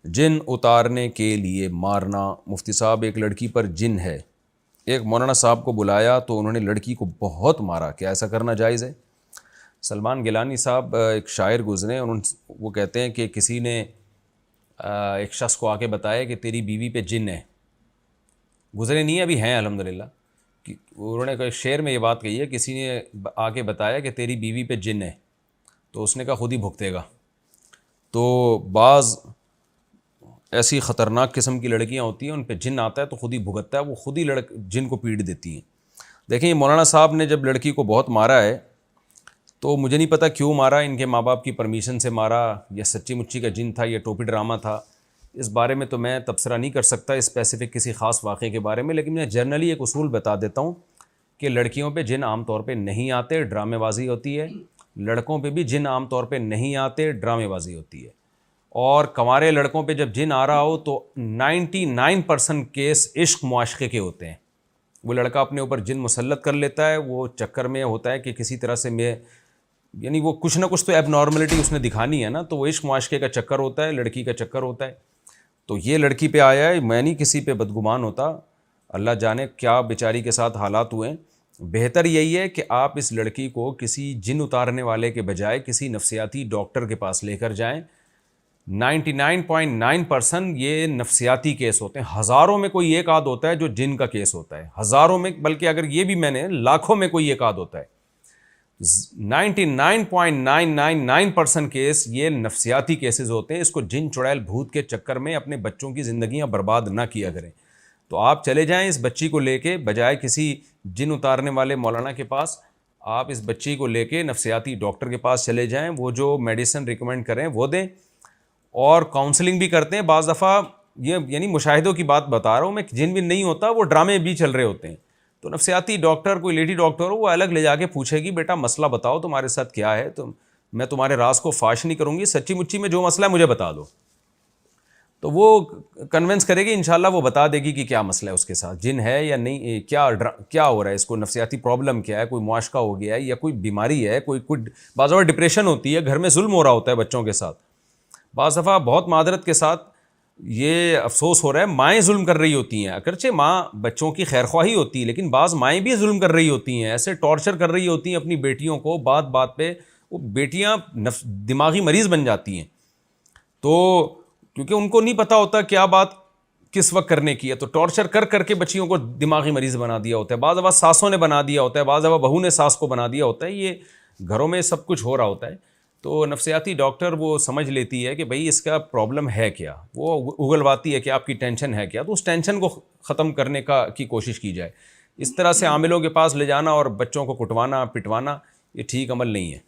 جن اتارنے کے لیے مارنا۔ مفتی صاحب ایک لڑکی پر جن ہے، ایک مولانا صاحب کو بلایا تو انہوں نے لڑکی کو بہت مارا، کیا ایسا کرنا جائز ہے؟ سلمان گیلانی صاحب ایک شاعر گزرے، وہ کہتے ہیں کہ کسی نے ایک شخص کو آ کے بتایا کہ تیری بیوی پہ جن ہے، گزرے نہیں ابھی ہیں الحمدللہ، انہوں نے ایک شعر میں یہ بات کہی ہے، کسی نے آ کے بتایا کہ تیری بیوی پہ جن ہے، تو اس نے کہا خود ہی بھگتے گا۔ تو بعض ایسی خطرناک قسم کی لڑکیاں ہوتی ہیں، ان پہ جن آتا ہے تو خود ہی بھگتتا ہے، وہ خود ہی جن کو پیٹ دیتی ہیں۔ دیکھیں یہ مولانا صاحب نے جب لڑکی کو بہت مارا ہے تو مجھے نہیں پتہ کیوں مارا، ان کے ماں باپ کی پرمیشن سے مارا یا سچی مچی کا جن تھا یا ٹوپی ڈرامہ تھا، اس بارے میں تو میں تبصرہ نہیں کر سکتا اسپیسیفک کسی خاص واقعے کے بارے میں، لیکن میں جنرلی ایک اصول بتا دیتا ہوں کہ لڑکیوں پہ جن عام طور پہ نہیں آتے، ڈرامے بازی ہوتی ہے، لڑکوں پہ بھی جن عام طور پہ نہیں آتے، ڈرامے بازی ہوتی ہے۔ اور کنوارے لڑکوں پہ جب جن آ رہا ہو تو 99% کیس عشق معاشقے کے ہوتے ہیں، وہ لڑکا اپنے اوپر جن مسلط کر لیتا ہے، وہ چکر میں ہوتا ہے کہ کسی طرح سے یعنی وہ کچھ نہ کچھ تو ایب نارملٹی اس نے دکھانی ہے نا، تو وہ عشق معاشقے کا چکر ہوتا ہے، لڑکی کا چکر ہوتا ہے۔ تو یہ لڑکی پہ آیا ہے، میں نہیں کسی پہ بدگمان ہوتا، اللہ جانے کیا بیچاری کے ساتھ حالات ہوئے ہیں۔ بہتر یہی ہے کہ آپ اس لڑکی کو کسی جن اتارنے والے کے بجائے کسی نفسیاتی ڈاکٹر کے پاس لے کر جائیں۔ 99.9% یہ نفسیاتی کیس ہوتے ہیں، ہزاروں میں کوئی ایک آدھ ہوتا ہے جو جن کا کیس ہوتا ہے، ہزاروں میں، بلکہ اگر یہ بھی میں نے لاکھوں میں کوئی ایک آدھ ہوتا ہے۔ 99.999% کیس یہ نفسیاتی کیسز ہوتے ہیں، اس کو جن چڑیل بھوت کے چکر میں اپنے بچوں کی زندگیاں برباد نہ کیا کریں۔ تو آپ چلے جائیں اس بچی کو لے کے، بجائے کسی جن اتارنے والے مولانا کے پاس، آپ اس بچی کو لے کے نفسیاتی ڈاکٹر کے پاس چلے جائیں، وہ جو میڈیسن ریکمینڈ کریں وہ دیں، اور کاؤنسلنگ بھی کرتے ہیں۔ بعض دفعہ یہ یعنی مشاہدوں کی بات بتا رہا ہوں میں، جن بھی نہیں ہوتا، وہ ڈرامے بھی چل رہے ہوتے ہیں، تو نفسیاتی ڈاکٹر کوئی لیڈی ڈاکٹر ہو، وہ الگ لے جا کے پوچھے گی بیٹا مسئلہ بتاؤ تمہارے ساتھ کیا ہے، تو میں تمہارے راز کو فاش نہیں کروں گی، سچی مچی میں جو مسئلہ ہے مجھے بتا دو، تو وہ کنونس کرے گی، انشاءاللہ وہ بتا دے گی کہ کیا مسئلہ ہے اس کے ساتھ، جن ہے یا نہیں، کیا ہو رہا ہے، اس کو نفسیاتی پرابلم کیا ہے، کوئی معاشقہ ہو گیا ہے یا کوئی بیماری ہے، کوئی بعض اوقات ڈپریشن ہوتی ہے، گھر میں ظلم ہو رہا ہوتا ہے بچوں کے ساتھ، بعض دفعہ بہت معذرت کے ساتھ یہ افسوس ہو رہا ہے مائیں ظلم کر رہی ہوتی ہیں، اگرچہ ماں بچوں کی خیر خواہی ہوتی ہے، لیکن بعض مائیں بھی ظلم کر رہی ہوتی ہیں، ایسے ٹارچر کر رہی ہوتی ہیں اپنی بیٹیوں کو، بات بات پہ وہ بیٹیاں دماغی مریض بن جاتی ہیں، تو کیونکہ ان کو نہیں پتہ ہوتا کیا بات کس وقت کرنے کی ہے، تو ٹارچر کر کر کے بچیوں کو دماغی مریض بنا دیا ہوتا ہے، بعض دفعہ ساسوں نے بنا دیا ہوتا ہے، بعض دفعہ بہو نے ساس کو بنا دیا ہوتا ہے، یہ گھروں میں سب کچھ ہو رہا ہوتا ہے۔ تو نفسیاتی ڈاکٹر وہ سمجھ لیتی ہے کہ بھئی اس کا پرابلم ہے کیا، وہ اگلواتی ہے کہ آپ کی ٹینشن ہے کیا، تو اس ٹینشن کو ختم کرنے کی کوشش کی جائے۔ اس طرح سے عاملوں کے پاس لے جانا اور بچوں کو کٹوانا پٹوانا یہ ٹھیک عمل نہیں ہے۔